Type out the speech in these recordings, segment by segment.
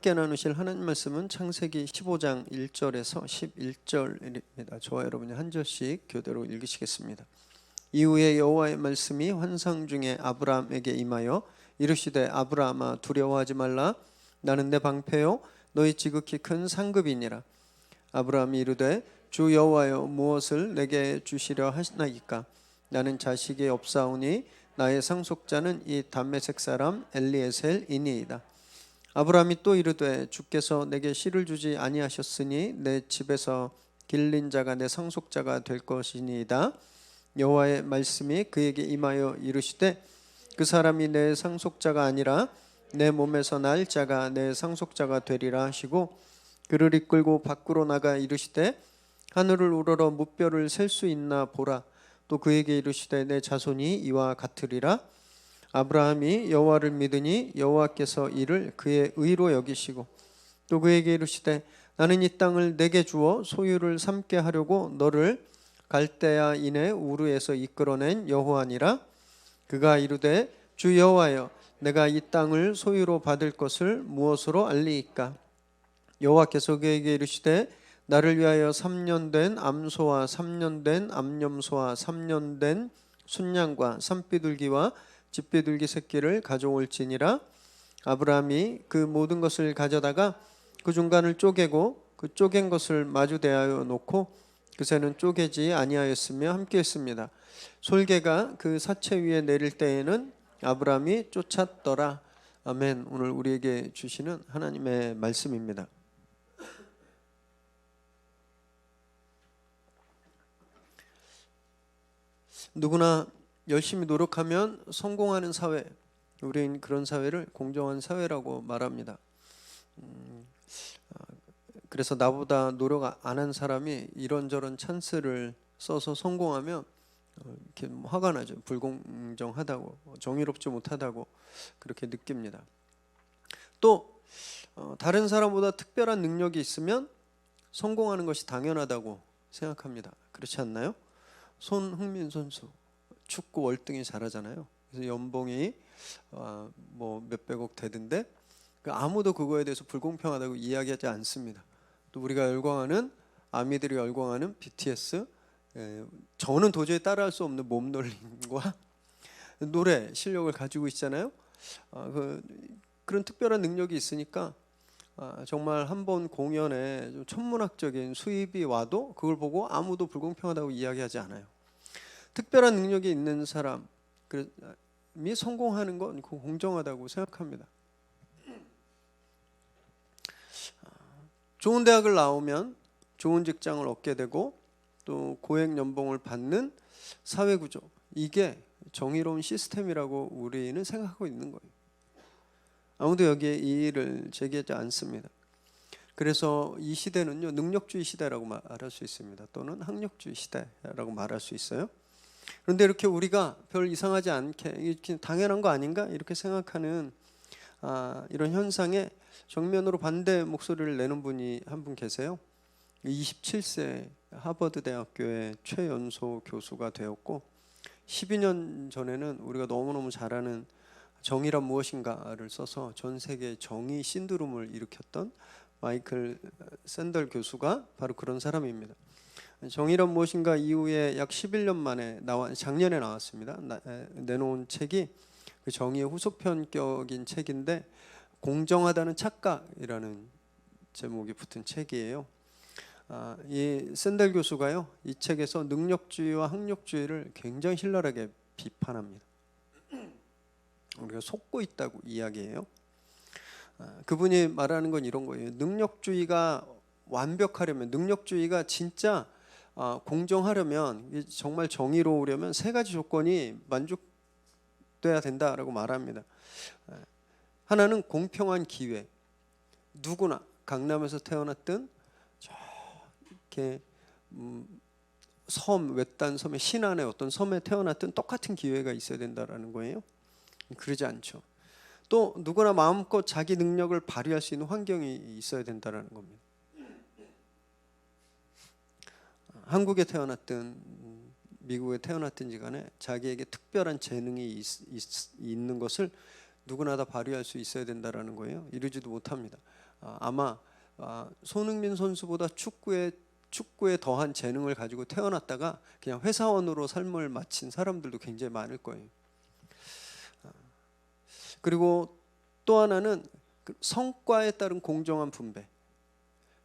함께 나누실 하나님 말씀은 창세기 15장 1절에서 11절입니다. 저와 여러분이 한 절씩 교대로 읽으시겠습니다. 이후에 여호와의 말씀이 환상 중에 아브라함에게 임하여 이르시되 아브라함아 두려워하지 말라. 나는 내 방패요 너희 지극히 큰 상급이니라. 아브라함이 이르되 주 여호와여 무엇을 내게 주시려 하시나이까. 나는 자식이 없사오니 나의 상속자는 이 담메색 사람 엘리에셀이니이다. 아브라함이 또 이르되 주께서 내게 씨를 주지 아니하셨으니 내 집에서 길린 자가 내 상속자가 될 것이니이다. 여호와의 말씀이 그에게 임하여 이르시되 그 사람이 내 상속자가 아니라 내 몸에서 날 자가 내 상속자가 되리라 하시고 그를 이끌고 밖으로 나가 이르시되 하늘을 우러러 무뼈를 셀 수 있나 보라. 또 그에게 이르시되 내 자손이 이와 같으리라. 아브라함이 여호와를 믿으니 여호와께서 이를 그의 의로 여기시고 또 그에게 이르시되 나는 이 땅을 내게 주어 소유를 삼게 하려고 너를 갈대아인의 우르에서 이끌어낸 여호와니라. 그가 이르되 주 여호와여 내가 이 땅을 소유로 받을 것을 무엇으로 알리이까. 여호와께서 그에게 이르시되 나를 위하여 3년 된 암소와 3년 된 암염소와 3년 된 순양과 산비둘기와 집비둘기 새끼를 가져올지니라. 아브라함이 그 모든 것을 가져다가 그 중간을 쪼개고 그 쪼갠 것을 마주 대하여 놓고 그 새는 쪼개지 아니하였으며 함께했습니다. 솔개가 그 사체 위에 내릴 때에는 아브라함이 쫓았더라. 아멘. 오늘 우리에게 주시는 하나님의 말씀입니다. 누구나 열심히 노력하면 성공하는 사회, 우리는 그런 사회를 공정한 사회라고 말합니다. 그래서 나보다 노력 안 한 사람이 이런저런 찬스를 써서 성공하면 이렇게 화가 나죠. 불공정하다고, 정의롭지 못하다고 그렇게 느낍니다. 또 다른 사람보다 특별한 능력이 있으면 성공하는 것이 당연하다고 생각합니다. 그렇지 않나요? 손흥민 선수 축구 월등히 잘하잖아요. 그래서 연봉이 뭐 몇백억 되던데 아무도 그거에 대해서 불공평하다고 이야기하지 않습니다. 또 우리가 열광하는 아미들이 열광하는 BTS, 저는 도저히 따라할 수 없는 몸놀림과 노래 실력을 가지고 있잖아요. 그런 특별한 능력이 있으니까 정말 한 번 공연에 좀 천문학적인 수입이 와도 그걸 보고 아무도 불공평하다고 이야기하지 않아요. 특별한 능력이 있는 사람이 성공하는 건 공정하다고 생각합니다. 좋은 대학을 나오면 좋은 직장을 얻게 되고 또 고액 연봉을 받는 사회구조, 이게 정의로운 시스템이라고 우리는 생각하고 있는 거예요. 아무도 여기에 이의를 제기하지 않습니다. 그래서 이 시대는요, 능력주의 시대라고 말할 수 있습니다. 또는 학력주의 시대라고 말할 수 있어요. 그런데 이렇게 우리가 별 이상하지 않게 이렇게 당연한 거 아닌가 이렇게 생각하는 이런 현상에 정면으로 반대 목소리를 내는 분이 한 분 계세요. 27세 하버드 대학교의 최연소 교수가 되었고 12년 전에는 우리가 너무너무 잘 아는 정의란 무엇인가를 써서 전 세계 정의 신드롬을 일으켰던 마이클 샌델 교수가 바로 그런 사람입니다. 정의란 무엇인가 이후에 약 11년 만에 작년에 나왔습니다. 내놓은 책이 그 정의의 후속편격인 책인데 공정하다는 착각이라는 제목이 붙은 책이에요. 이 샌델 교수가요, 이 책에서 능력주의와 학력주의를 굉장히 신랄하게 비판합니다. 우리가 속고 있다고 이야기해요. 그분이 말하는 건 이런 거예요. 능력주의가 완벽하려면, 능력주의가 진짜 공정하려면, 정말 정의로우려면 세 가지 조건이 만족돼야 된다라고 말합니다. 하나는 공평한 기회. 누구나 강남에서 태어났든 이렇게 섬, 외딴 섬의 신안의 어떤 섬에 태어났든 똑같은 기회가 있어야 된다라는 거예요. 그러지 않죠. 또 누구나 마음껏 자기 능력을 발휘할 수 있는 환경이 있어야 된다라는 겁니다. 한국에 태어났든 미국에 태어났든지 간에 자기에게 특별한 재능이 있는 것을 누구나 다 발휘할 수 있어야 된다라는 거예요. 이루지도 못합니다. 아마 손흥민 선수보다 축구에 더한 재능을 가지고 태어났다가 그냥 회사원으로 삶을 마친 사람들도 굉장히 많을 거예요. 그리고 또 하나는 그 성과에 따른 공정한 분배.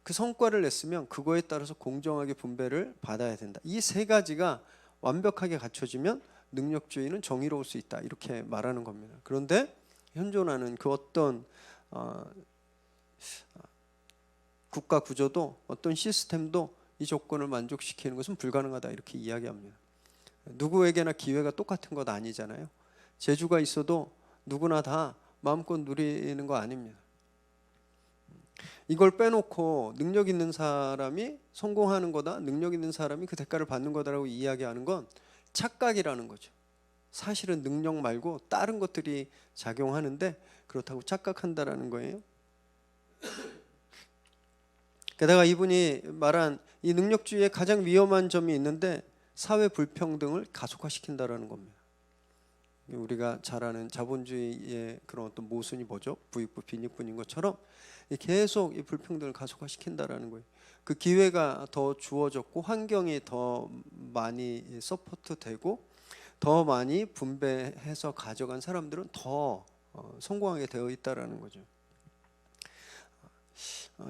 그 성과를 냈으면 그거에 따라서 공정하게 분배를 받아야 된다. 이 세 가지가 완벽하게 갖춰지면 능력주의는 정의로울 수 있다. 이렇게 말하는 겁니다. 그런데 현존하는 그 어떤 국가 구조도 어떤 시스템도 이 조건을 만족시키는 것은 불가능하다. 이렇게 이야기합니다. 누구에게나 기회가 똑같은 것 아니잖아요. 재주가 있어도 누구나 다 마음껏 누리는 거 아닙니다. 이걸 빼놓고 능력 있는 사람이 성공하는 거다, 능력 있는 사람이 그 대가를 받는 거다라고 이야기하는 건 착각이라는 거죠. 사실은 능력 말고 다른 것들이 작용하는데 그렇다고 착각한다라는 거예요. 게다가 이분이 말한 이 능력주의의 가장 위험한 점이 있는데 사회 불평등을 가속화시킨다라는 겁니다. 우리가 잘 아는 자본주의의 그런 어떤 모순이 뭐죠? 부익부 빈익분인 것처럼 계속 이 불평등을 가속화시킨다라는 거예요. 그 기회가 더 주어졌고 환경이 더 많이 서포트되고 더 많이 분배해서 가져간 사람들은 더 성공하게 되어 있다라는 거죠.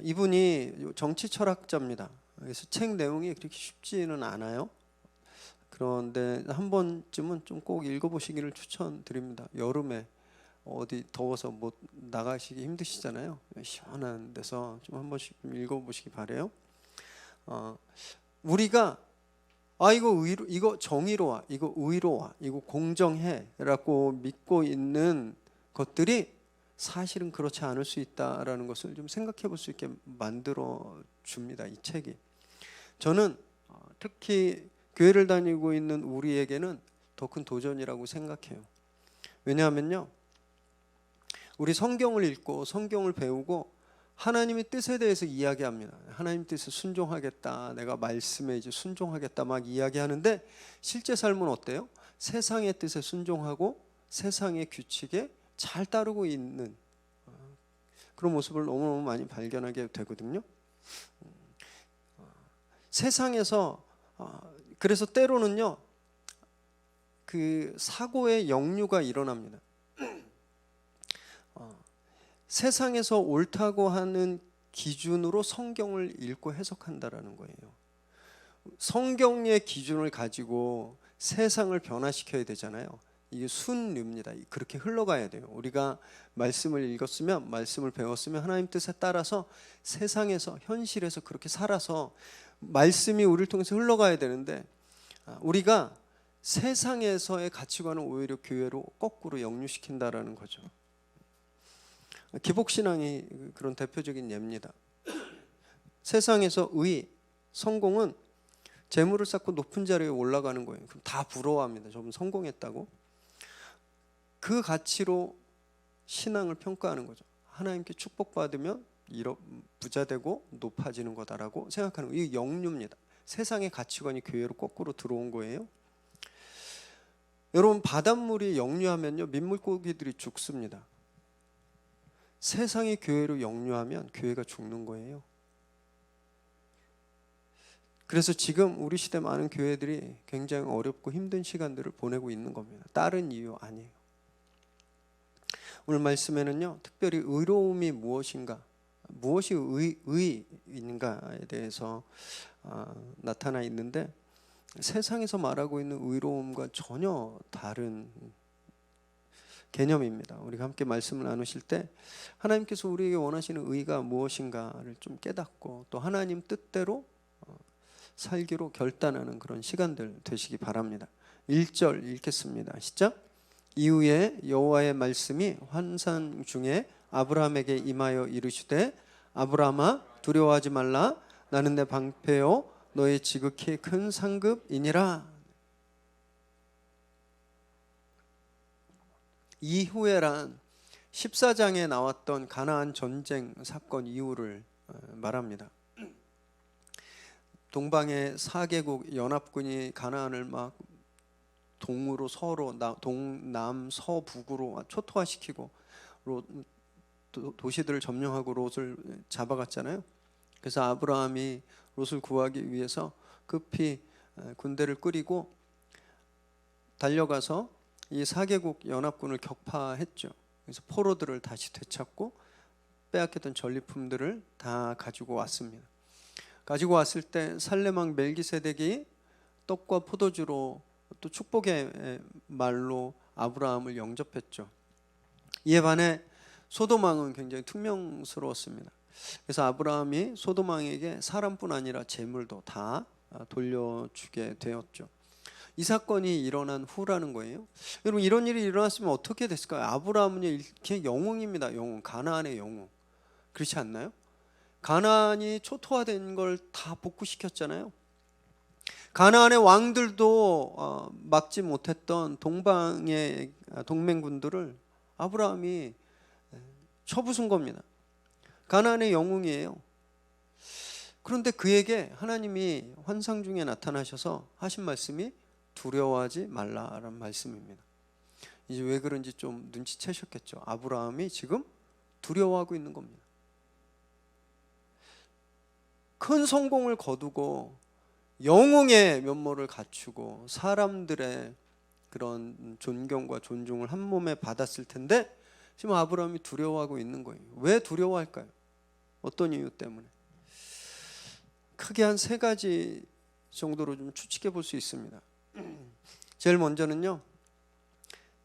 이분이 정치 철학자입니다. 그래서 책 내용이 그렇게 쉽지는 않아요. 그런데 한 번쯤은 좀 꼭 읽어보시기를 추천드립니다. 여름에 어디 더워서 못 나가시기 힘드시잖아요. 시원한 데서 좀 한 번씩 읽어보시기 바래요. 우리가 이거 정의로워, 이거 의로워, 이거 공정해라고 믿고 있는 것들이 사실은 그렇지 않을 수 있다라는 것을 좀 생각해 볼 수 있게 만들어 줍니다. 이 책이. 저는 특히 교회를 다니고 있는 우리에게는 더 큰 도전이라고 생각해요. 왜냐하면요, 우리 성경을 읽고 성경을 배우고 하나님의 뜻에 대해서 이야기합니다. 하나님 뜻에 순종하겠다, 내가 말씀에 이제 순종하겠다 막 이야기하는데 실제 삶은 어때요? 세상의 뜻에 순종하고 세상의 규칙에 잘 따르고 있는 그런 모습을 너무너무 많이 발견하게 되거든요. 세상에서 그래서 때로는요, 그 사고의 역류가 일어납니다. 세상에서 옳다고 하는 기준으로 성경을 읽고 해석한다라는 거예요. 성경의 기준을 가지고 세상을 변화시켜야 되잖아요. 이게 순리입니다. 그렇게 흘러가야 돼요. 우리가 말씀을 읽었으면, 말씀을 배웠으면 하나님 뜻에 따라서 세상에서, 현실에서 그렇게 살아서 말씀이 우리를 통해서 흘러가야 되는데 우리가 세상에서의 가치관을 오히려 교회로 거꾸로 역류시킨다라는 거죠. 기복신앙이 그런 대표적인 예입니다. 세상에서 성공은 재물을 쌓고 높은 자리에 올라가는 거예요. 그럼 다 부러워합니다. 저분 성공했다고. 그 가치로 신앙을 평가하는 거죠. 하나님께 축복받으면 부자 되고 높아지는 거다라고 생각하는 거예요. 이게 역류입니다. 세상의 가치관이 교회로 거꾸로 들어온 거예요. 여러분, 바닷물이 역류하면요, 민물고기들이 죽습니다. 세상이 교회로 역류하면 교회가 죽는 거예요. 그래서 지금 우리 시대 많은 교회들이 굉장히 어렵고 힘든 시간들을 보내고 있는 겁니다. 다른 이유 아니에요. 오늘 말씀에는요, 특별히 의로움이 무엇인가, 무엇이 의인가에 대해서 나타나 있는데 세상에서 말하고 있는 의로움과 전혀 다른 개념입니다. 우리가 함께 말씀을 나누실 때 하나님께서 우리에게 원하시는 의가 무엇인가를 좀 깨닫고 또 하나님 뜻대로 살기로 결단하는 그런 시간들 되시기 바랍니다. 1절 읽겠습니다. 시작. 이후에 여호와의 말씀이 환상 중에 아브라함에게 임하여 이르시되 아브라함아 두려워하지 말라. 나는 내 방패요 너의 지극히 큰 상급이니라. 이후에란 14장에 나왔던 가나안 전쟁 사건 이후를 말합니다. 동방의 4개국 연합군이 가나안을 막 동으로 서로 동남 서북으로 초토화시키고 도시들을 점령하고 롯을 잡아갔잖아요. 그래서 아브라함이 롯을 구하기 위해서 급히 군대를 꾸리고 달려가서 이 4개국 연합군을 격파했죠. 그래서 포로들을 다시 되찾고 빼앗겼던 전리품들을 다 가지고 왔습니다. 가지고 왔을 때 살레망 멜기세덱이 떡과 포도주로 또 축복의 말로 아브라함을 영접했죠. 이에 반해 소돔왕은 굉장히 퉁명스러웠습니다. 그래서 아브라함이 소돔왕에게 사람뿐 아니라 재물도 다 돌려주게 되었죠. 이 사건이 일어난 후라는 거예요. 여러분, 이런 일이 일어났으면 어떻게 됐을까요? 아브라함은 이렇게 영웅입니다. 영웅, 가나안의 영웅. 그렇지 않나요? 가나안이 초토화된 걸 다 복구시켰잖아요. 가나안의 왕들도 막지 못했던 동방의 동맹군들을 아브라함이 쳐부순 겁니다. 가나안의 영웅이에요. 그런데 그에게 하나님이 환상 중에 나타나셔서 하신 말씀이 두려워하지 말라라는 말씀입니다. 이제 왜 그런지 좀 눈치채셨겠죠. 아브라함이 지금 두려워하고 있는 겁니다. 큰 성공을 거두고 영웅의 면모를 갖추고 사람들의 그런 존경과 존중을 한 몸에 받았을 텐데 지금 아브라함이 두려워하고 있는 거예요. 왜 두려워할까요? 어떤 이유 때문에? 크게 한 3가지 정도로 좀 추측해 볼 수 있습니다. 제일 먼저는요,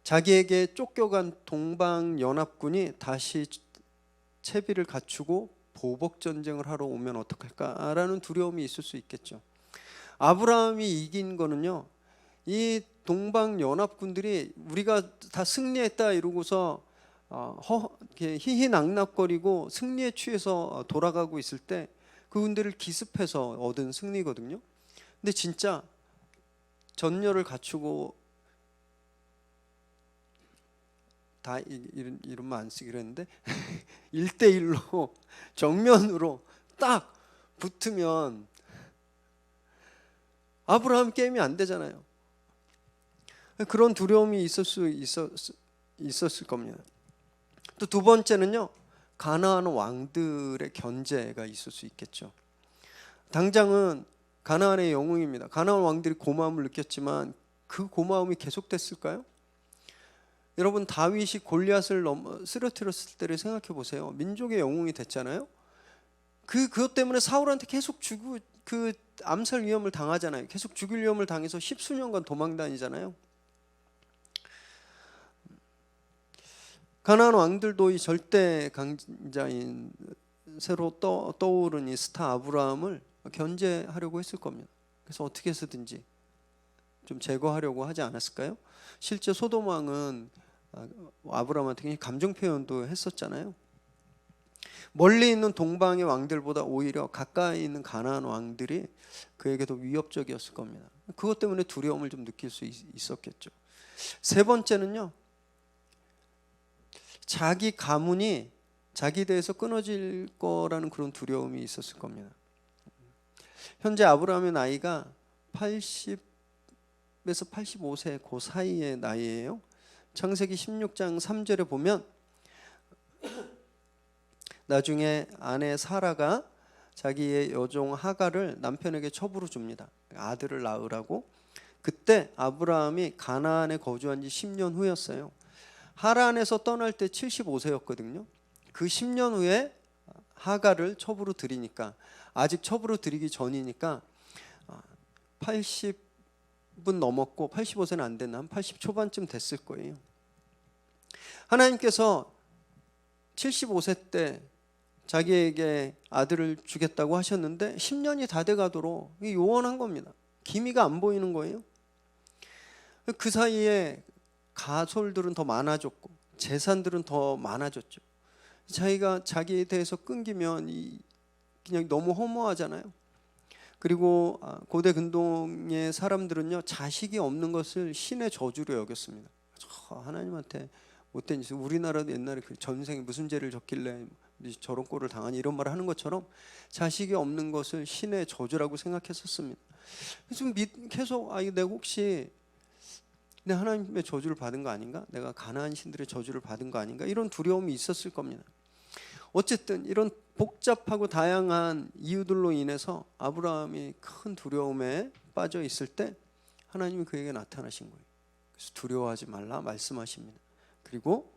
자기에게 쫓겨간 동방 연합군이 다시 채비를 갖추고 보복 전쟁을 하러 오면 어떡할까라는 두려움이 있을 수 있겠죠. 아브라함이 이긴 거는요, 이 동방 연합군들이 우리가 다 승리했다 이러고서 희희낙낙거리고 승리에 취해서 돌아가고 있을 때 그분들을 기습해서 얻은 승리거든요. 근데 진짜 전열을 갖추고 다 이런 말 안 쓰기로 했는데 1대1로 정면으로 딱 붙으면 아브라함 게임이 안 되잖아요. 그런 두려움이 있었을 겁니다. 또 2번째는요, 가나안 왕들의 견제가 있을 수 있겠죠. 당장은 가나안의 영웅입니다. 가나안 왕들이 고마움을 느꼈지만 그 고마움이 계속됐을까요? 여러분, 다윗이 골리앗을 쓰러뜨렸을 때를 생각해 보세요. 민족의 영웅이 됐잖아요. 그것 때문에 사울한테 계속 그 암살 위험을 당하잖아요. 계속 죽일 위험을 당해서 10수년간 도망 다니잖아요. 가나안 왕들도 이 절대 강자인 새로 떠오른 이 스타 아브라함을 견제하려고 했을 겁니다. 그래서 어떻게 해서든지 좀 제거하려고 하지 않았을까요? 실제 소돔 왕은 아브라함한테 굉장히 감정 표현도 했었잖아요. 멀리 있는 동방의 왕들보다 오히려 가까이 있는 가나안 왕들이 그에게 더 위협적이었을 겁니다. 그것 때문에 두려움을 좀 느낄 수 있었겠죠. 3번째는요, 자기 가문이 자기 대에서 끊어질 거라는 그런 두려움이 있었을 겁니다. 현재 아브라함의 나이가 80에서 85세 그 사이의 나이예요. 창세기 16장 3절에 보면 나중에 아내 사라가 자기의 여종 하갈을 남편에게 첩으로 줍니다. 아들을 낳으라고. 그때 아브라함이 가나안에 거주한 지 10년 후였어요. 하란에서 떠날 때 75세였거든요. 그 10년 후에 하갈을 첩으로 들이니까, 아직 첩으로 들이기 전이니까 80은 넘었고 85세는 안 됐나, 한 80 초반쯤 됐을 거예요. 하나님께서 75세 때 자기에게 아들을 주겠다고 하셨는데 10년이 다 돼가도록 요원한 겁니다. 기미가 안 보이는 거예요. 그 사이에 가솔들은 더 많아졌고 재산들은 더 많아졌죠. 자기가 자기에 대해서 끊기면 그냥 너무 허무하잖아요. 그리고 고대 근동의 사람들은요, 자식이 없는 것을 신의 저주로 여겼습니다. 하나님한테 못된 짓, 우리나라도 옛날에 그 전생에 무슨 죄를 졌길래 저런 꼴을 당하니 이런 말을 하는 것처럼 자식이 없는 것을 신의 저주라고 생각했었습니다. 그래서 계속 내가 혹시 내 하나님의 저주를 받은 거 아닌가? 내가 가나안 신들의 저주를 받은 거 아닌가? 이런 두려움이 있었을 겁니다. 어쨌든 이런 복잡하고 다양한 이유들로 인해서 아브라함이 큰 두려움에 빠져 있을 때 하나님이 그에게 나타나신 거예요. 그래서 두려워하지 말라 말씀하십니다. 그리고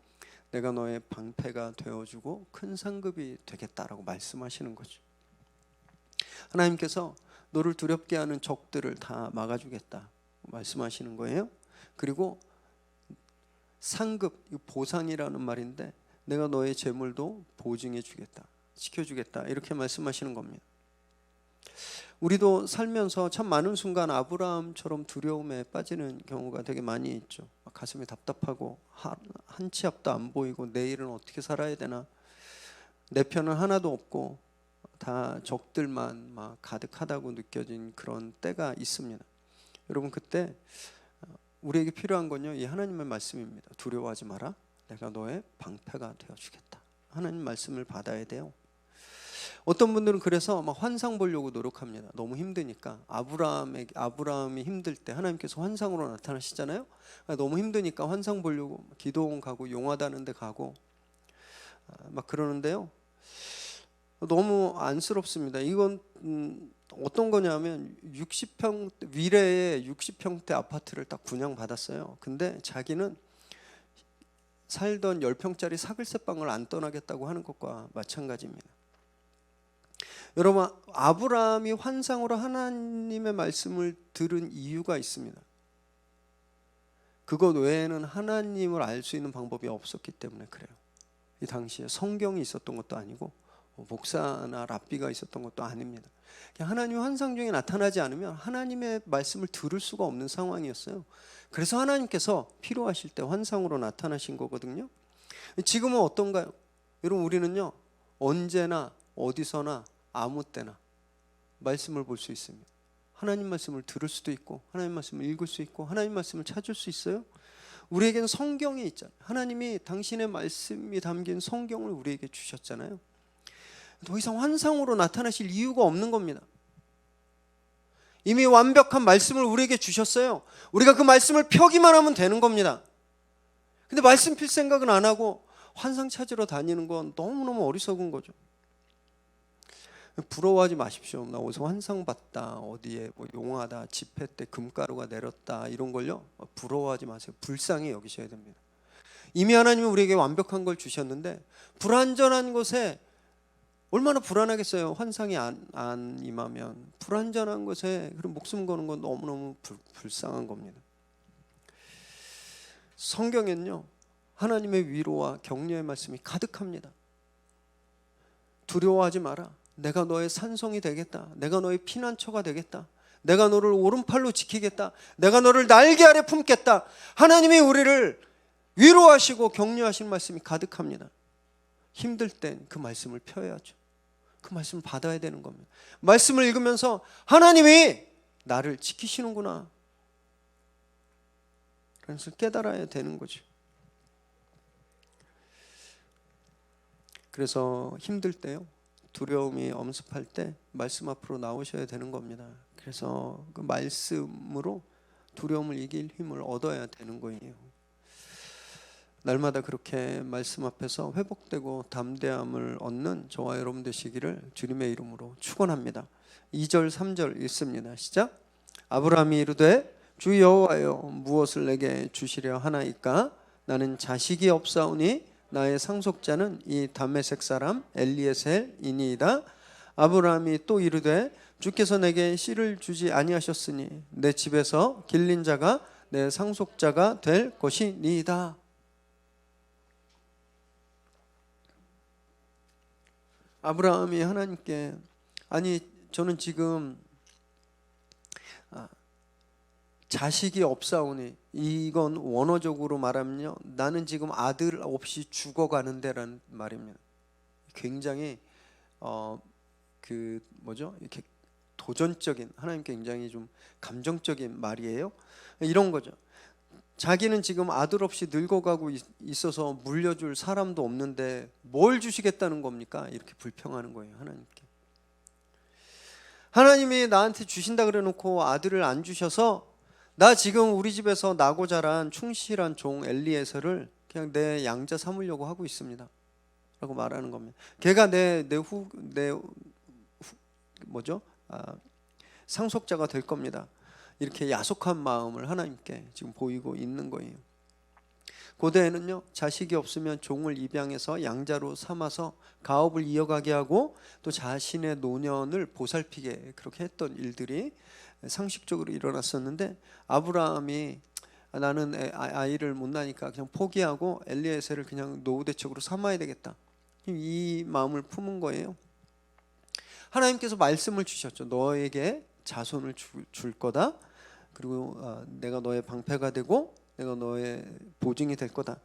내가 너의 방패가 되어주고 큰 상급이 되겠다라고 말씀하시는 거죠. 하나님께서 너를 두렵게 하는 적들을 다 막아주겠다 말씀하시는 거예요. 그리고 상급, 보상이라는 말인데 내가 너의 재물도 보증해 주겠다, 지켜주겠다 이렇게 말씀하시는 겁니다. 우리도 살면서 참 많은 순간 아브라함처럼 두려움에 빠지는 경우가 되게 많이 있죠. 가슴이 답답하고 한 치 앞도 안 보이고 내일은 어떻게 살아야 되나, 내 편은 하나도 없고 다 적들만 막 가득하다고 느껴진 그런 때가 있습니다. 여러분, 그때 우리에게 필요한 건요, 이 하나님의 말씀입니다. 두려워하지 마라, 내가 너의 방패가 되어주겠다. 하나님 말씀을 받아야 돼요. 어떤 분들은 그래서 막 환상 보려고 노력합니다. 너무 힘드니까. 아브라함이 힘들 때 하나님께서 환상으로 나타나시잖아요. 너무 힘드니까 환상 보려고 기도원 가고 용화다는 데 가고 막 그러는데요, 너무 안쓰럽습니다. 이건 어떤 거냐면 60평 위례에 60평대 아파트를 딱 분양받았어요. 근데 자기는 살던 10평짜리 사글세방을 안 떠나겠다고 하는 것과 마찬가지입니다. 여러분, 아브라함이 환상으로 하나님의 말씀을 들은 이유가 있습니다. 그것 외에는 하나님을 알 수 있는 방법이 없었기 때문에 그래요. 이 당시에 성경이 있었던 것도 아니고 목사나 랍비가 있었던 것도 아닙니다. 하나님이 환상 중에 나타나지 않으면 하나님의 말씀을 들을 수가 없는 상황이었어요. 그래서 하나님께서 필요하실 때 환상으로 나타나신 거거든요. 지금은 어떤가요? 여러분, 우리는요 언제나 어디서나 아무 때나 말씀을 볼 수 있습니다. 하나님 말씀을 들을 수도 있고 하나님 말씀을 읽을 수 있고 하나님 말씀을 찾을 수 있어요. 우리에게는 성경이 있잖아요. 하나님이 당신의 말씀이 담긴 성경을 우리에게 주셨잖아요. 더 이상 환상으로 나타나실 이유가 없는 겁니다. 이미 완벽한 말씀을 우리에게 주셨어요. 우리가 그 말씀을 펴기만 하면 되는 겁니다. 근데 말씀 필 생각은 안 하고 환상 찾으러 다니는 건 너무너무 어리석은 거죠. 부러워하지 마십시오. 나 어디서 환상 봤다, 어디에 뭐 용하다, 집회 때 금가루가 내렸다, 이런 걸요 부러워하지 마세요. 불쌍히 여기셔야 됩니다. 이미 하나님이 우리에게 완벽한 걸 주셨는데 불완전한 것에 얼마나 불안하겠어요. 환상이 안 임하면 불완전한 것에 그런 목숨 거는 건 너무너무 불쌍한 겁니다. 성경에는요 하나님의 위로와 격려의 말씀이 가득합니다. 두려워하지 마라, 내가 너의 산성이 되겠다, 내가 너의 피난처가 되겠다, 내가 너를 오른팔로 지키겠다, 내가 너를 날개 아래 품겠다. 하나님이 우리를 위로하시고 격려하시는 말씀이 가득합니다. 힘들 땐 그 말씀을 펴야죠. 그 말씀을 받아야 되는 겁니다. 말씀을 읽으면서 하나님이 나를 지키시는구나, 그래서 깨달아야 되는 거죠. 그래서 힘들 때요, 두려움이 엄습할 때 말씀 앞으로 나오셔야 되는 겁니다. 그래서 그 말씀으로 두려움을 이길 힘을 얻어야 되는 거예요. 날마다 그렇게 말씀 앞에서 회복되고 담대함을 얻는 저와 여러분 되시기를 주님의 이름으로 축원합니다. 2절 3절 읽습니다. 시작. 아브라함이 이르되 주 여호와여, 무엇을 내게 주시려 하나이까? 나는 자식이 없사오니 나의 상속자는 이 다메섹 사람 엘리에셀이니이다. 아브라함이 또 이르되 주께서 내게 씨를 주지 아니하셨으니 내 집에서 길린 자가 내 상속자가 될 것이니이다. 아브라함이 하나님께, 아니 저는 지금 자식이 없사오니, 이건 원어적으로 말하면요 나는 지금 아들 없이 죽어가는데 라는 말입니다. 굉장히 이렇게 도전적인, 하나님께 굉장히 좀 감정적인 말이에요. 이런 거죠. 자기는 지금 아들 없이 늙어가고 있어서 물려줄 사람도 없는데 뭘 주시겠다는 겁니까? 이렇게 불평하는 거예요. 하나님께. 하나님이 나한테 주신다 그래 놓고 아들을 안 주셔서 나 지금 우리 집에서 나고 자란 충실한 종 엘리에셀을 그냥 내 양자 삼으려고 하고 있습니다. 라고 말하는 겁니다. 걔가 내 뭐죠? 상속자가 될 겁니다. 이렇게 야속한 마음을 하나님께 지금 보이고 있는 거예요. 고대에는요, 자식이 없으면 종을 입양해서 양자로 삼아서 가업을 이어가게 하고 또 자신의 노년을 보살피게 그렇게 했던 일들이 상식적으로 일어났었는데, 아브라함이 나는 아이를 못 낳으니까 그냥 포기하고 엘리에셀을 그냥 노후대책으로 삼아야 되겠다, 이 마음을 품은 거예요. 하나님께서 말씀을 주셨죠. 너에게 자손을 줄 거다. 그리고 내가 너의 방패가 되고 내가 너의 보증이 될 거다.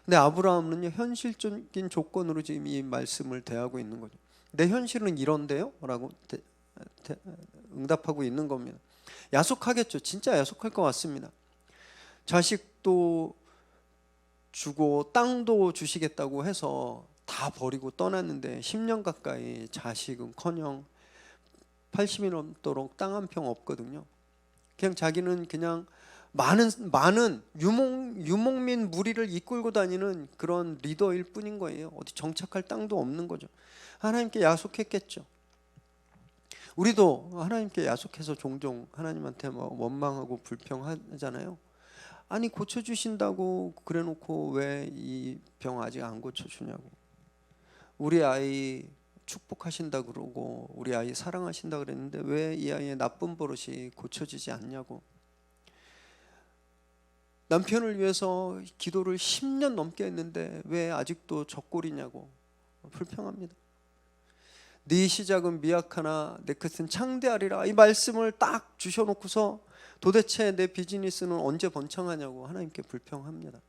근데 아브라함은요, 현실적인 조건으로 지금 이 말씀을 대하고 있는 거죠. 내 현실은 이런데요? 라고 응답하고 있는 겁니다. 야속하겠죠. 진짜 야속할 것 같습니다. 자식도 주고 땅도 주시겠다고 해서 다 버리고 떠났는데 10년 가까이 자식은커녕 80이 넘도록 땅 한 평 없거든요. 그냥 자기는 그냥 많은 유목민 무리를 이끌고 다니는 그런 리더일 뿐인 거예요. 어디 정착할 땅도 없는 거죠. 하나님께 야속했겠죠. 우리도 하나님께 야속해서 종종 하나님한테 원망하고 불평하잖아요. 아니 고쳐주신다고 그래놓고 왜 이 병 아직 안 고쳐주냐고. 우리 아이 축복하신다 그러고 우리 아이 사랑하신다 그랬는데 왜 이 아이의 나쁜 버릇이 고쳐지지 않냐고. 남편을 위해서 기도를 10년 넘게 했는데 왜 아직도 적골이냐고 불평합니다. 네 시작은 미약하나 내 끝은 창대하리라, 이 말씀을 딱 주셔놓고서 도대체 내 비즈니스는 언제 번창하냐고 하나님께 불평합니다.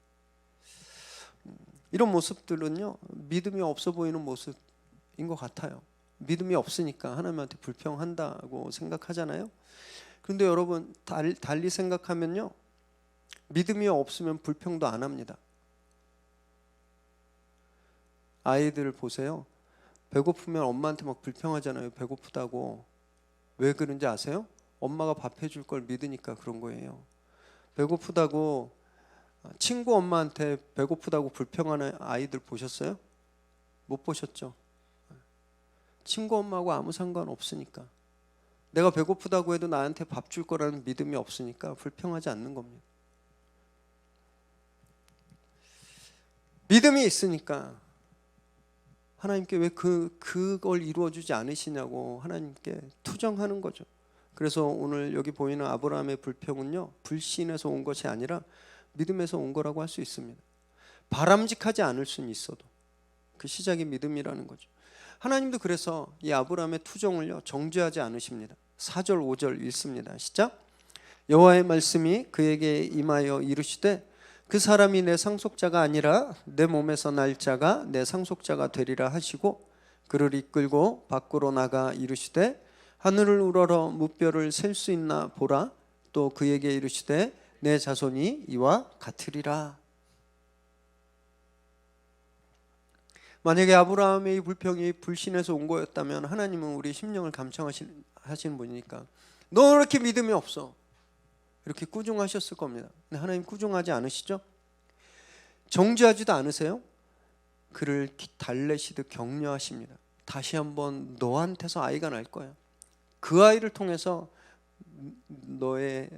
이런 모습들은요, 믿음이 없어 보이는 모습인 것 같아요. 믿음이 없으니까 하나님한테 불평한다고 생각하잖아요. 그런데 여러분, 달리 생각하면요, 믿음이 없으면 불평도 안 합니다. 아이들 보세요. 배고프면 엄마한테 막 불평하잖아요. 배고프다고. 왜 그런지 아세요? 엄마가 밥 해줄 걸 믿으니까 그런 거예요. 배고프다고 친구 엄마한테 배고프다고 불평하는 아이들 보셨어요? 못 보셨죠? 친구 엄마하고 아무 상관없으니까. 내가 배고프다고 해도 나한테 밥 줄 거라는 믿음이 없으니까 불평하지 않는 겁니다. 믿음이 있으니까 하나님께 왜 그걸 이루어주지 않으시냐고 하나님께 투정하는 거죠. 그래서 오늘 여기 보이는 아브라함의 불평은요, 불신에서 온 것이 아니라 믿음에서 온 거라고 할 수 있습니다. 바람직하지 않을 수는 있어도 그 시작이 믿음이라는 거죠. 하나님도 그래서 이 아브라함의 투정을요, 정죄하지 않으십니다. 4절 5절 읽습니다. 시작. 여호와의 말씀이 그에게 임하여 이르시되 그 사람이 내 상속자가 아니라 내 몸에서 날 자가 내 상속자가 되리라 하시고 그를 이끌고 밖으로 나가 이르시되 하늘을 우러러 무뼈를 셀 수 있나 보라. 또 그에게 이르시되 내 자손이 이와 같으리라. 만약에 아브라함의 이 불평이 불신에서 온 거였다면 하나님은 우리 심령을 감청하시는 분이니까 너 이렇게 믿음이 없어, 이렇게 꾸중하셨을 겁니다. 근데 하나님 꾸중하지 않으시죠? 정죄하지도 않으세요? 그를 달래시듯 격려하십니다. 다시 한번 너한테서 아이가 날 거야. 그 아이를 통해서 너의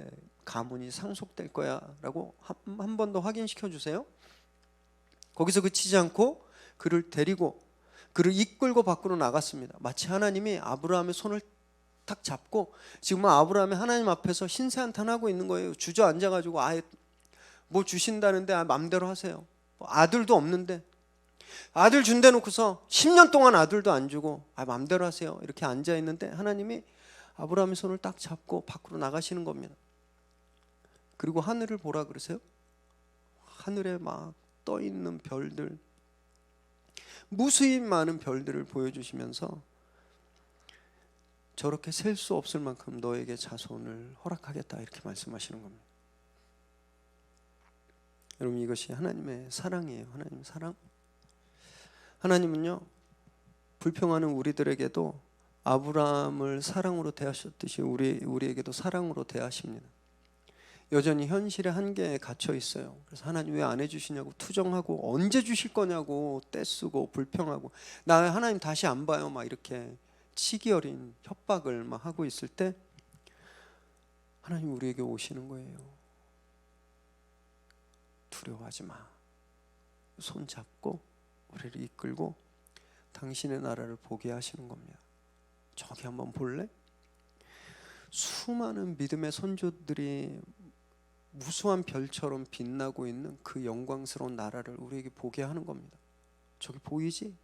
가문이 상속될 거야 라고 한 번 더 확인시켜 주세요. 거기서 그치지 않고 그를 데리고 그를 이끌고 밖으로 나갔습니다. 마치 하나님이 아브라함의 손을 탁 잡고 지금은 아브라함이 하나님 앞에서 신세한탄하고 있는 거예요. 주저앉아가지고 아예 뭐 주신다는데 맘대로 하세요. 아들도 없는데 아들 준대 놓고서 10년 동안 아들도 안 주고 맘대로 하세요, 이렇게 앉아있는데 하나님이 아브라함의 손을 딱 잡고 밖으로 나가시는 겁니다. 그리고 하늘을 보라 그러세요. 하늘에 막 떠있는 별들, 무수히 많은 별들을 보여주시면서 저렇게 셀 수 없을 만큼 너에게 자손을 허락하겠다, 이렇게 말씀하시는 겁니다. 여러분, 이것이 하나님의 사랑이에요. 하나님의 사랑. 하나님은요, 불평하는 우리들에게도 아브라함을 사랑으로 대하셨듯이 우리에게도 사랑으로 대하십니다. 여전히 현실의 한계에 갇혀 있어요. 그래서 하나님 왜 안 해주시냐고 투정하고 언제 주실 거냐고 떼쓰고 불평하고 나 하나님 다시 안 봐요 막 이렇게 치기 어린 협박을 막 하고 있을 때 하나님 우리에게 오시는 거예요. 두려워하지 마. 손 잡고 우리를 이끌고 당신의 나라를 보게 하시는 겁니다. 저기 한번 볼래? 수많은 믿음의 선조들이 무수한 별처럼 빛나고 있는 그 영광스러운 나라를 우리에게 보게 하는 겁니다. 저기 보이지?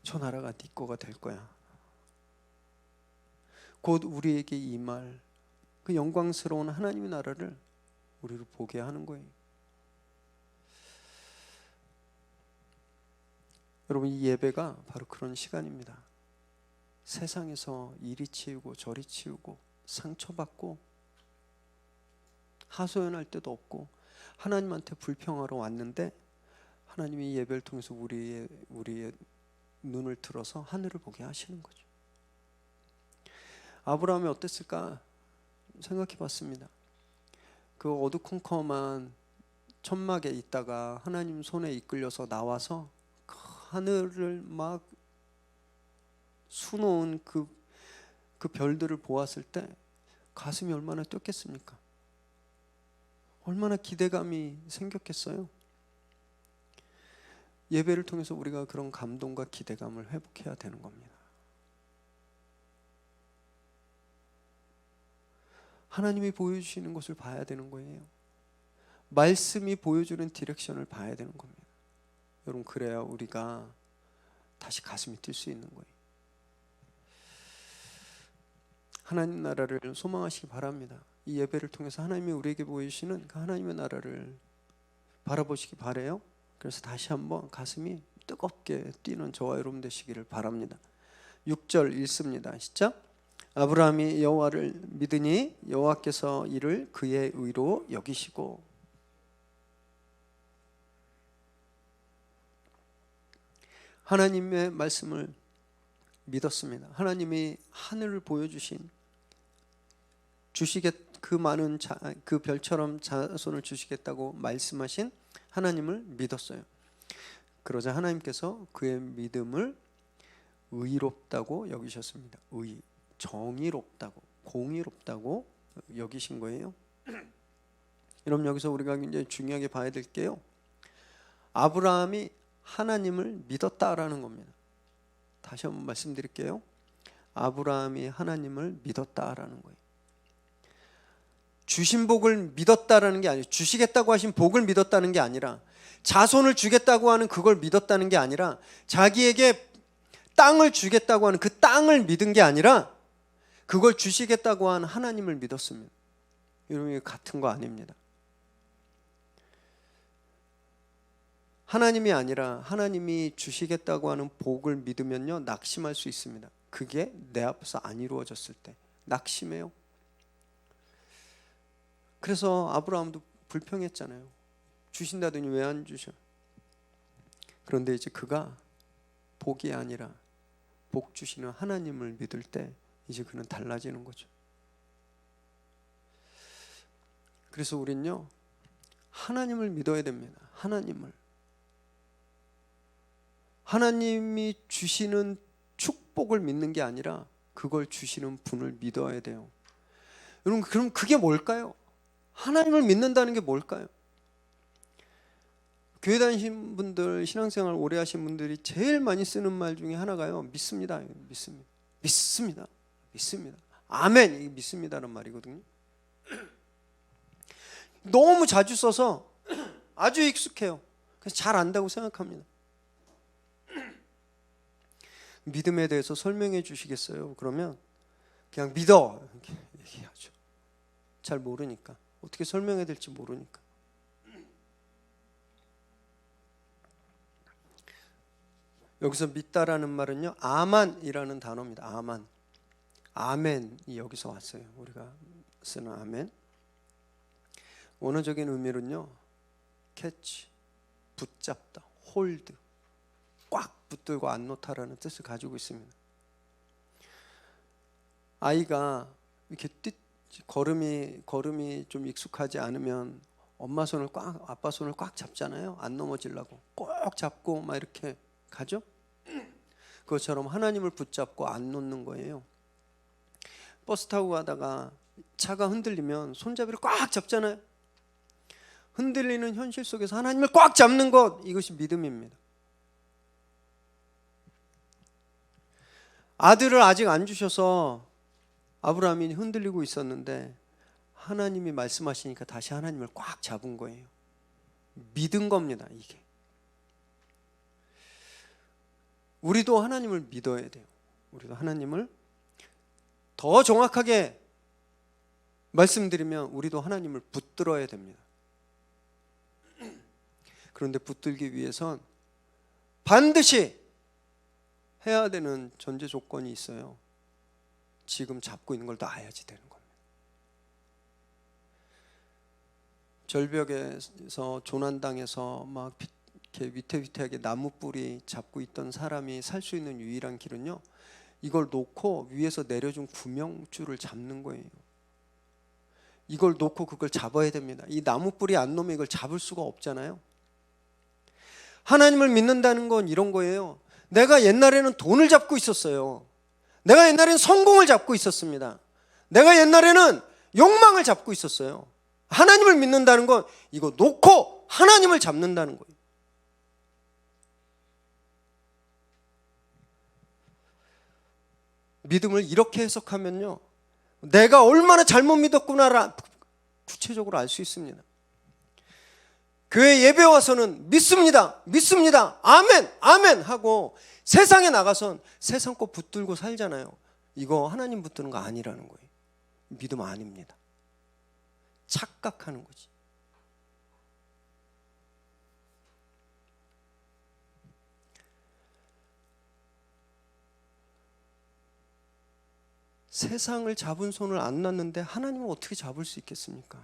저 나라가 네 거가 될 거야. 곧 우리에게 임할 그 영광스러운 하나님의 나라를 우리를 보게 하는 거예요. 여러분, 이 예배가 바로 그런 시간입니다. 세상에서 이리 치우고 저리 치우고 상처받고 하소연할 데도 없고 하나님한테 불평하러 왔는데 하나님이 예배를 통해서 우리의 눈을 들어서 하늘을 보게 하시는 거죠. 아브라함이 어땠을까 생각해 봤습니다. 그 어두컴컴한 천막에 있다가 하나님 손에 이끌려서 나와서 그 하늘을 막 수놓은 그 별들을 보았을 때 가슴이 얼마나 뛰었겠습니까? 얼마나 기대감이 생겼겠어요? 예배를 통해서 우리가 그런 감동과 기대감을 회복해야 되는 겁니다. 하나님이 보여주시는 것을 봐야 되는 거예요. 말씀이 보여주는 디렉션을 봐야 되는 겁니다. 여러분, 그래야 우리가 다시 가슴이 뛸 수 있는 거예요. 하나님 나라를 소망하시기 바랍니다. 이 예배를 통해서 하나님이 우리에게 보이시는 그 하나님의 나라를 바라보시기 바라요. 그래서 다시 한번 가슴이 뜨겁게 뛰는 저와 여러분 되시기를 바랍니다. 6절 읽습니다. 시작. 아브라함이 여호와를 믿으니 여호와께서 이를 그의 의로 여기시고. 하나님의 말씀을 믿었습니다. 하나님이 하늘을 보여주신 그 많은 그 별처럼 자손을 주시겠다고 말씀하신 하나님을 믿었어요. 그러자 하나님께서 그의 믿음을 의롭다고 여기셨습니다. 정의롭다고, 공의롭다고 여기신 거예요. 여러분, 여기서 우리가 굉장히 중요하게 봐야 될 게요, 아브라함이 하나님을 믿었다라는 겁니다. 다시 한번 말씀드릴게요. 아브라함이 하나님을 믿었다라는 거예요. 주신 복을 믿었다라는 게 아니에요. 주시겠다고 하신 복을 믿었다는 게 아니라, 자손을 주겠다고 하는 그걸 믿었다는 게 아니라, 자기에게 땅을 주겠다고 하는 그 땅을 믿은 게 아니라 그걸 주시겠다고 하는 하나님을 믿었습니다. 여러분, 이거 같은 거 아닙니다. 하나님이 아니라 하나님이 주시겠다고 하는 복을 믿으면요, 낙심할 수 있습니다. 그게 내 앞에서 안 이루어졌을 때 낙심해요. 그래서 아브라함도 불평했잖아요. 주신다더니 왜 안 주셔? 그런데 이제 그가 복이 아니라 복 주시는 하나님을 믿을 때 이제 그는 달라지는 거죠. 그래서 우린요, 하나님을 믿어야 됩니다. 하나님이 주시는 축복을 믿는 게 아니라 그걸 주시는 분을 믿어야 돼요. 여러분, 그럼 그게 뭘까요? 하나님을 믿는다는 게 뭘까요? 교회 다니신 분들, 신앙생활 오래 하신 분들이 제일 많이 쓰는 말 중에 하나가요, 믿습니다. 믿습니다. 아멘. 이게 믿습니다라는 말이거든요. 너무 자주 써서 아주 익숙해요. 그래서 잘 안다고 생각합니다. 믿음에 대해서 설명해 주시겠어요? 그러면 그냥 믿어 이렇게 얘기하죠. 잘 모르니까, 어떻게 설명해야 될지 모르니까. 여기서 믿다라는 말은요, 아만이라는 단어입니다. 아멘이 여기서 왔어요. 우리가 쓰는 아멘. 원어적인 의미는요, 캐치, 붙잡다, 홀드, 꽉 붙들고 안 놓다라는 뜻을 가지고 있습니다. 아이가 이렇게 걸음이 좀 익숙하지 않으면 엄마 손을 꽉, 아빠 손을 꽉 잡잖아요. 안 넘어지려고 꼭 잡고 막 이렇게 가죠. 그것처럼 하나님을 붙잡고 안 놓는 거예요. 버스 타고 가다가 차가 흔들리면 손잡이를 꽉 잡잖아요. 흔들리는 현실 속에서 하나님을 꽉 잡는 것, 이것이 믿음입니다. 아들을 아직 안 주셔서 아브라함이 흔들리고 있었는데 하나님이 말씀하시니까 다시 하나님을 꽉 잡은 거예요. 믿은 겁니다. 이게 우리도 하나님을 믿어야 돼요. 우리도 하나님을 더 정확하게 말씀드리면 우리도 하나님을 붙들어야 됩니다. 그런데 붙들기 위해선 반드시 해야 되는 전제 조건이 있어요. 지금 잡고 있는 걸 놔야지 되는 겁니다. 절벽에서 조난당해서 막 이렇게 위태위태하게 나무 뿌리 잡고 있던 사람이 살 수 있는 유일한 길은요, 이걸 놓고 위에서 내려준 구명줄을 잡는 거예요. 이걸 놓고 그걸 잡아야 됩니다. 이 나무 뿌리 안 놓으면 이걸 잡을 수가 없잖아요. 하나님을 믿는다는 건 이런 거예요. 내가 옛날에는 돈을 잡고 있었어요. 내가 옛날에는 성공을 잡고 있었습니다. 내가 옛날에는 욕망을 잡고 있었어요. 하나님을 믿는다는 건 이거 놓고 하나님을 잡는다는 거예요. 믿음을 이렇게 해석하면요, 내가 얼마나 잘못 믿었구나를 구체적으로 알 수 있습니다. 교회 예배 와서는 믿습니다, 믿습니다, 아멘, 아멘 하고 세상에 나가선 세상 거 붙들고 살잖아요. 이거 하나님 붙드는 거 아니라는 거예요. 믿음 아닙니다. 착각하는 거지. 세상을 잡은 손을 안 놨는데 하나님을 어떻게 잡을 수 있겠습니까?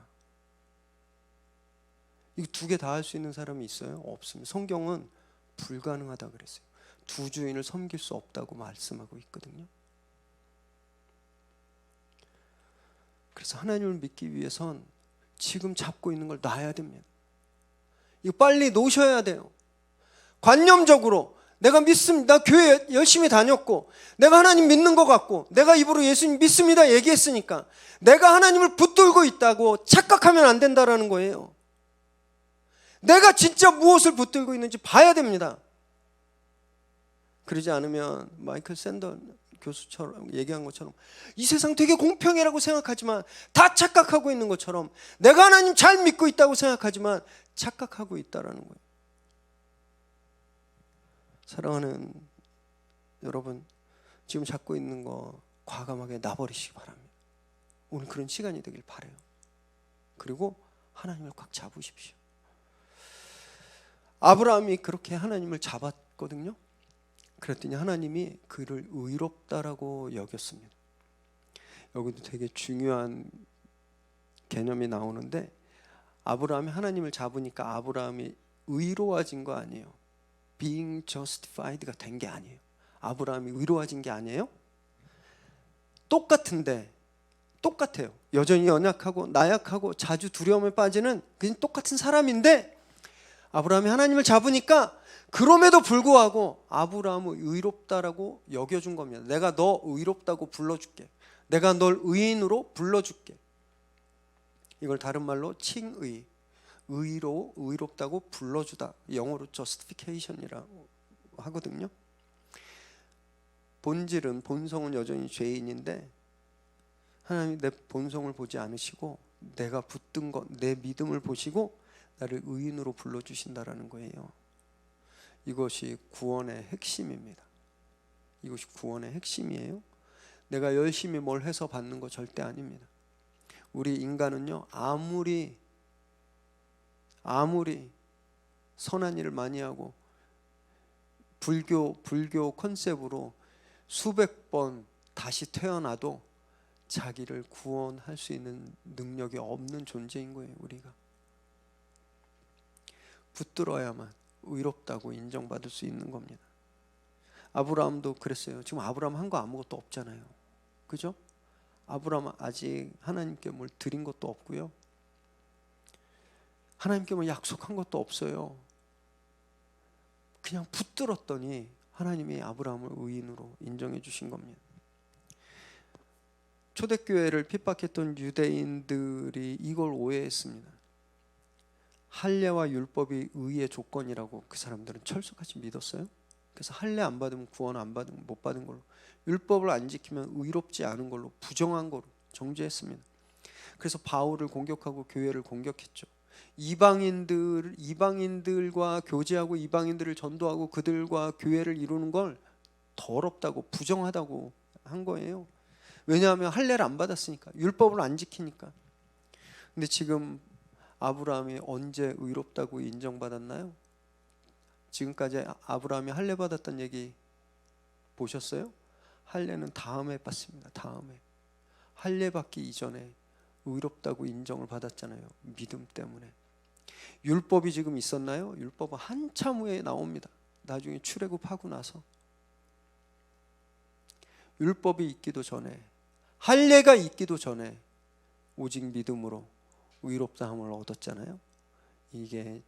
이거 두 개 다 할 수 있는 사람이 있어요? 없습니다. 성경은 불가능하다 그랬어요. 두 주인을 섬길 수 없다고 말씀하고 있거든요. 그래서 하나님을 믿기 위해선 지금 잡고 있는 걸 놔야 됩니다. 이거 빨리 놓으셔야 돼요. 관념적으로 내가 믿습니다, 교회 열심히 다녔고 내가 하나님 믿는 것 같고 내가 입으로 예수님 믿습니다 얘기했으니까 내가 하나님을 붙들고 있다고 착각하면 안 된다라는 거예요. 내가 진짜 무엇을 붙들고 있는지 봐야 됩니다. 그러지 않으면 마이클 샌더 교수처럼 얘기한 것처럼 이 세상 되게 공평해라고 생각하지만 다 착각하고 있는 것처럼 내가 하나님 잘 믿고 있다고 생각하지만 착각하고 있다라는 거예요. 사랑하는 여러분, 지금 잡고 있는 거 과감하게 놔버리시기 바랍니다. 오늘 그런 시간이 되길 바라요. 그리고 하나님을 꽉 잡으십시오. 아브라함이 그렇게 하나님을 잡았거든요. 그랬더니 하나님이 그를 의롭다라고 여겼습니다. 여기도 되게 중요한 개념이 나오는데, 아브라함이 하나님을 잡으니까 아브라함이 의로워진 거 아니에요. being justified가 된 게 아니에요. 아브라함이 의로워진 게 아니에요. 똑같은데 똑같아요. 여전히 연약하고 나약하고 자주 두려움에 빠지는 그냥 똑같은 사람인데 아브라함이 하나님을 잡으니까 그럼에도 불구하고 아브라함을 의롭다라고 여겨준 겁니다. 내가 너 의롭다고 불러줄게. 내가 널 의인으로 불러줄게. 이걸 다른 말로 칭의, 의롭다고 불러주다. 영어로 justification이라고 하거든요. 본질은, 본성은 여전히 죄인인데 하나님이 내 본성을 보지 않으시고 내가 붙든 것, 내 믿음을 보시고 나를 의인으로 불러주신다라는 거예요. 이것이 구원의 핵심입니다. 이것이 구원의 핵심이에요. 내가 열심히 뭘 해서 받는 거 절대 아닙니다. 우리 인간은요, 아무리 선한 일을 많이 하고 불교 컨셉으로 수백 번 다시 태어나도 자기를 구원할 수 있는 능력이 없는 존재인 거예요. 우리가 붙들어야만 의롭다고 인정받을 수 있는 겁니다. 아브라함도 그랬어요. 지금 아브라함 한 거 아무것도 없잖아요. 그죠? 아브라함은 아직 하나님께 뭘 드린 것도 없고요. 하나님께 뭐 약속한 것도 없어요. 그냥 붙들었더니 하나님이 아브라함을 의인으로 인정해 주신 겁니다. 초대교회를 핍박했던 유대인들이 이걸 오해했습니다. 할례와 율법이 의의 조건이라고 그 사람들은 철석같이 믿었어요. 그래서 할례 안 받으면 구원 못 받은 걸로, 율법을 안 지키면 의롭지 않은 걸로, 부정한 걸로 정죄했습니다. 그래서 바울을 공격하고 교회를 공격했죠. 이방인들과 교제하고 이방인들을 전도하고 그들과 교회를 이루는 걸 더럽다고, 부정하다고 한 거예요. 왜냐하면 할례를 안 받았으니까, 율법을 안 지키니까. 근데 지금 아브라함이 언제 의롭다고 인정받았나요? 지금까지 아브라함이 할례 받았던 얘기 보셨어요? 할례는 다음에 받습니다. 다음에. 할례 받기 이전에 의롭다고 인정을 받았잖아요. 믿음 때문에. 율법이 지금 있었나요? 율법은 한참 후에 나옵니다. 나중에 출애굽하고 나서. 율법이 있기도 전에, 할례가 있기도 전에 오직 믿음으로 의롭다함을 얻었잖아요. 이게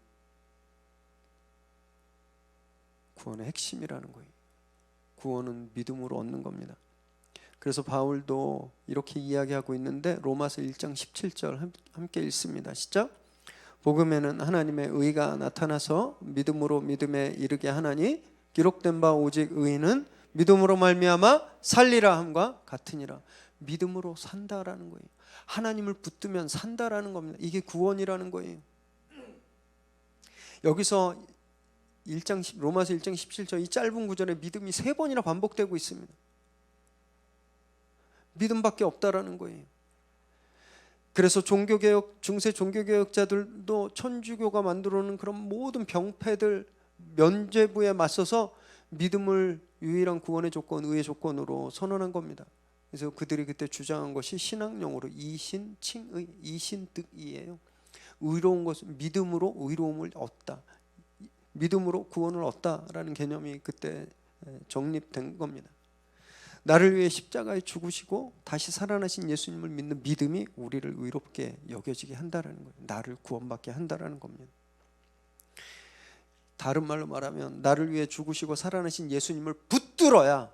구원의 핵심이라는 거예요. 구원은 믿음으로 얻는 겁니다. 그래서 바울도 이렇게 이야기하고 있는데 로마서 1장 17절 함께 읽습니다. 시작. 복음에는 하나님의 의가 나타나서 믿음으로 믿음에 이르게 하나니 기록된 바 오직 의인은 믿음으로 말미암아 살리라 함과 같으니라. 믿음으로 산다라는 거예요. 하나님을 붙들면 산다라는 겁니다. 이게 구원이라는 거예요. 여기서 로마서 1장 17절 이 짧은 구절에 믿음이 3번이나 반복되고 있습니다. 믿음밖에 없다라는 거예요. 그래서 중세 종교개혁자들도 천주교가 만들어놓은 그런 모든 병폐들 면죄부에 맞서서 믿음을 유일한 구원의 조건, 의의 조건으로 선언한 겁니다. 그래서 그들이 그때 주장한 것이 신학용어로 이신칭의, 이신득이에요. 의로운 것은 믿음으로 의로움을 얻다, 믿음으로 구원을 얻다라는 개념이 그때 정립된 겁니다. 나를 위해 십자가에 죽으시고 다시 살아나신 예수님을 믿는 믿음이 우리를 의롭게 여겨지게 한다라는 거예요. 나를 구원받게 한다라는 겁니다. 다른 말로 말하면 나를 위해 죽으시고 살아나신 예수님을 붙들어야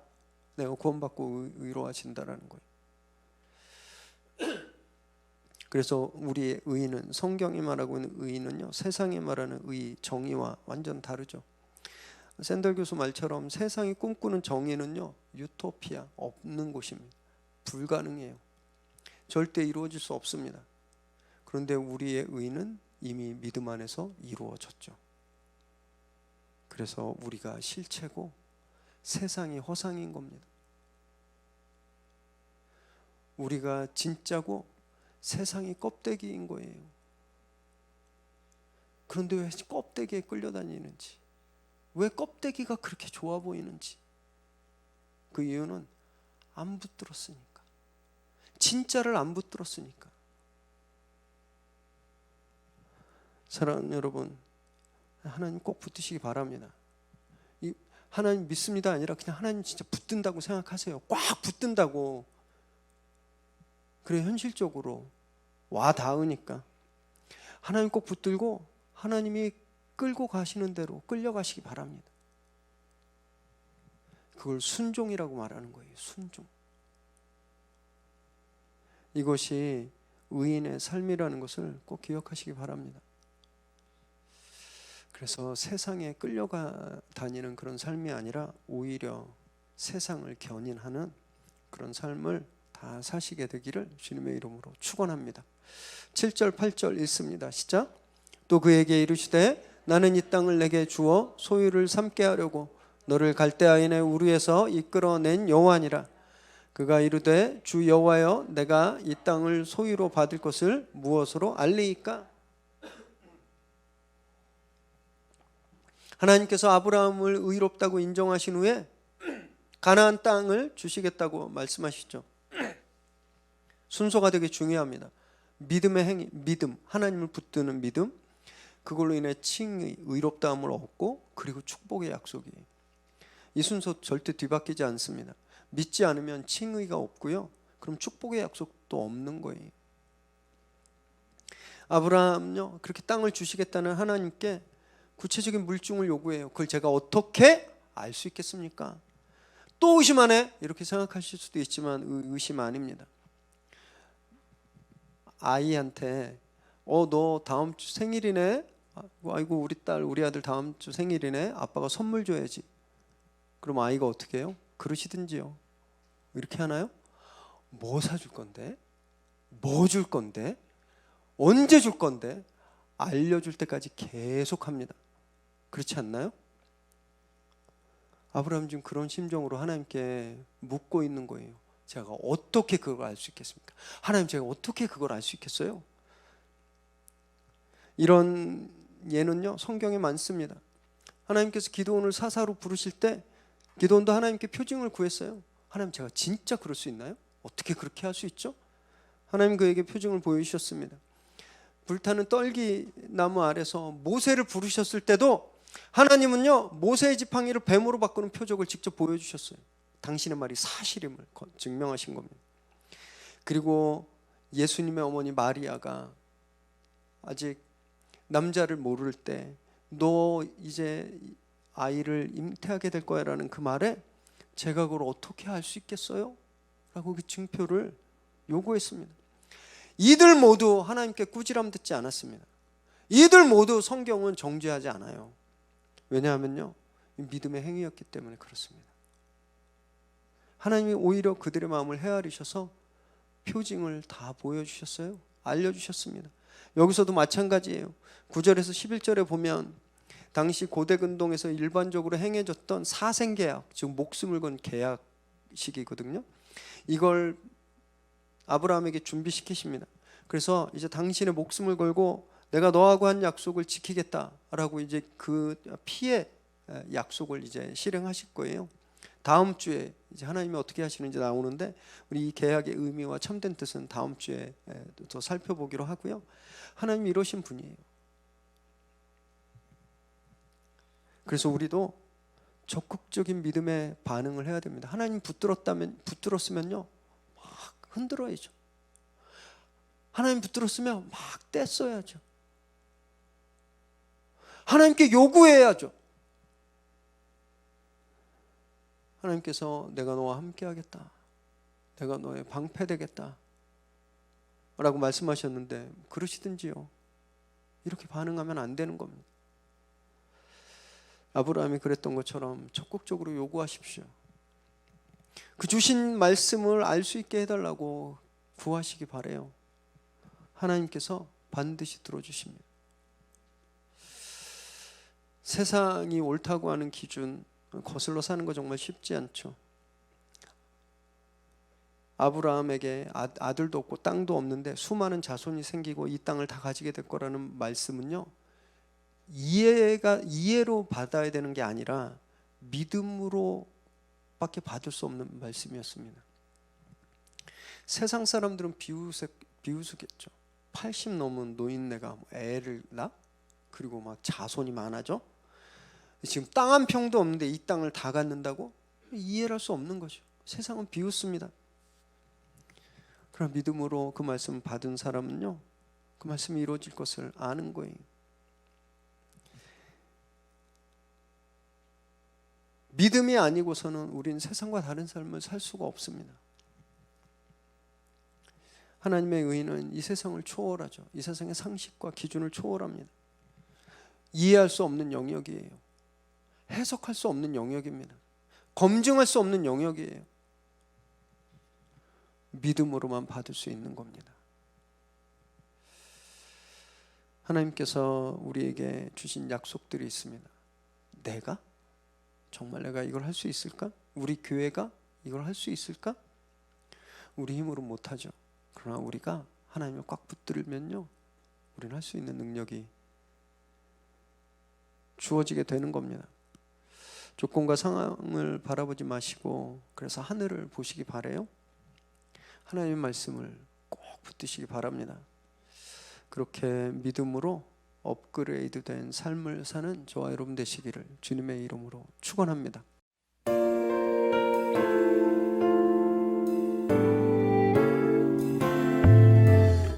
내가 구원받고 의로워진다라는 거예요. 그래서 우리의 의는, 성경이 말하고 있는 의는요, 세상이 말하는 의, 정의와 완전 다르죠. 샌들 교수 말처럼 세상이 꿈꾸는 정의는요, 유토피아, 없는 곳입니다. 불가능해요. 절대 이루어질 수 없습니다. 그런데 우리의 의는 이미 믿음 안에서 이루어졌죠. 그래서 우리가 실체고 세상이 허상인 겁니다. 우리가 진짜고 세상이 껍데기인 거예요. 그런데 왜 껍데기에 끌려다니는지, 왜 껍데기가 그렇게 좋아 보이는지, 그 이유는 안 붙들었으니까, 진짜를 안 붙들었으니까. 사랑하는 여러분, 하나님 꼭 붙드시기 바랍니다. 하나님 믿습니다 아니라 그냥 하나님 진짜 붙든다고 생각하세요. 꽉 붙든다고. 그래, 현실적으로 와 닿으니까 하나님 꼭 붙들고 하나님이 끌고 가시는 대로 끌려가시기 바랍니다. 그걸 순종이라고 말하는 거예요. 순종. 이것이 의인의 삶이라는 것을 꼭 기억하시기 바랍니다. 그래서 세상에 끌려가 다니는 그런 삶이 아니라 오히려 세상을 견인하는 그런 삶을 다 사시게 되기를 주님의 이름으로 축원합니다. 7절 8절 읽습니다. 시작. 또 그에게 이르시되 나는 이 땅을 내게 주어 소유를 삼게 하려고 너를 갈대아인의 우르에서 이끌어낸 여호와니라. 그가 이르되 주 여호와여 내가 이 땅을 소유로 받을 것을 무엇으로 알리이까? 하나님께서 아브라함을 의롭다고 인정하신 후에 가나안 땅을 주시겠다고 말씀하시죠. 순서가 되게 중요합니다. 믿음의 행위, 믿음, 하나님을 붙드는 믿음, 그걸로 인해 칭의, 의롭다함을 얻고 그리고 축복의 약속이에요. 이 순서 절대 뒤바뀌지 않습니다. 믿지 않으면 칭의가 없고요, 그럼 축복의 약속도 없는 거예요. 아브라함요, 그렇게 땅을 주시겠다는 하나님께 구체적인 물증을 요구해요. 그걸 제가 어떻게 알 수 있겠습니까? 또 의심하네? 이렇게 생각하실 수도 있지만 의심 아닙니다. 아이한테 너 다음 주 생일이네? 아이고 우리 딸 우리 아들 다음 주 생일이네? 아빠가 선물 줘야지. 그럼 아이가 어떻게 해요? 그러시든지요. 이렇게 하나요? 뭐 사줄 건데? 뭐 줄 건데? 언제 줄 건데? 알려줄 때까지 계속 합니다. 그렇지 않나요? 아브라함 지금 그런 심정으로 하나님께 묻고 있는 거예요. 제가 어떻게 그걸 알 수 있겠습니까? 하나님, 제가 어떻게 그걸 알 수 있겠어요? 이런 예는요 성경에 많습니다. 하나님께서 기드온을 사사로 부르실 때 기드온도 하나님께 표징을 구했어요. 하나님, 제가 진짜 그럴 수 있나요? 어떻게 그렇게 할 수 있죠? 하나님 그에게 표징을 보여주셨습니다. 불타는 떨기 나무 아래서 모세를 부르셨을 때도 하나님은요 모세의 지팡이를 뱀으로 바꾸는 표적을 직접 보여주셨어요. 당신의 말이 사실임을 증명하신 겁니다. 그리고 예수님의 어머니 마리아가 아직 남자를 모를 때 너 이제 아이를 잉태하게 될 거야 라는 그 말에 제가 그걸 어떻게 알 수 있겠어요? 라고 그 증표를 요구했습니다. 이들 모두 하나님께 꾸지람 듣지 않았습니다. 이들 모두 성경은 정죄하지 않아요. 왜냐하면요 믿음의 행위였기 때문에 그렇습니다. 하나님이 오히려 그들의 마음을 헤아리셔서 표징을 다 보여주셨어요. 알려주셨습니다. 여기서도 마찬가지예요. 9절에서 11절에 보면 당시 고대 근동에서 일반적으로 행해졌던 사생계약, 즉 목숨을 건 계약식이거든요. 이걸 아브라함에게 준비시키십니다. 그래서 이제 당신의 목숨을 걸고 내가 너하고 한 약속을 지키겠다라고 이제 그 피의 약속을 이제 실행하실 거예요. 다음 주에 이제 하나님이 어떻게 하시는지 나오는데 우리 이 계약의 의미와 참된 뜻은 다음 주에 더 살펴보기로 하고요. 하나님이 이러신 분이에요. 그래서 우리도 적극적인 믿음의 반응을 해야 됩니다. 하나님 붙들었으면요 막 흔들어야죠. 하나님 붙들었으면 막 떼써야죠. 하나님께 요구해야죠. 하나님께서 내가 너와 함께 하겠다, 내가 너의 방패 되겠다 라고 말씀하셨는데 그러시든지요. 이렇게 반응하면 안 되는 겁니다. 아브라함이 그랬던 것처럼 적극적으로 요구하십시오. 그 주신 말씀을 알 수 있게 해달라고 구하시기 바래요. 하나님께서 반드시 들어주십니다. 세상이 옳다고 하는 기준 거슬러 사는 거 정말 쉽지 않죠. 아브라함에게 아들도 없고 땅도 없는데 수많은 자손이 생기고 이 땅을 다 가지게 될 거라는 말씀은요 이해로 받아야 되는 게 아니라 믿음으로 밖에 받을 수 없는 말씀이었습니다. 세상 사람들은 비웃으겠죠. 80 넘은 노인네가 애를 낳아? 그리고 막 자손이 많아져? 지금 땅 한 평도 없는데 이 땅을 다 갖는다고? 이해할 수 없는 거죠. 세상은 비웃습니다. 그러나 믿음으로 그 말씀을 받은 사람은요 그 말씀이 이루어질 것을 아는 거예요. 믿음이 아니고서는 우리는 세상과 다른 삶을 살 수가 없습니다. 하나님의 의는 이 세상을 초월하죠. 이 세상의 상식과 기준을 초월합니다. 이해할 수 없는 영역이에요. 해석할 수 없는 영역입니다. 검증할 수 없는 영역이에요. 믿음으로만 받을 수 있는 겁니다. 하나님께서 우리에게 주신 약속들이 있습니다. 내가? 정말 내가 이걸 할 수 있을까? 우리 교회가 이걸 할 수 있을까? 우리 힘으로 못하죠. 그러나 우리가 하나님을 꽉 붙들면요 우리는 할 수 있는 능력이 주어지게 되는 겁니다. 조건과 상황을 바라보지 마시고 그래서 하늘을 보시기 바래요. 하나님의 말씀을 꼭 붙드시기 바랍니다. 그렇게 믿음으로 업그레이드된 삶을 사는 저와 여러분 되시기를 주님의 이름으로 축원합니다.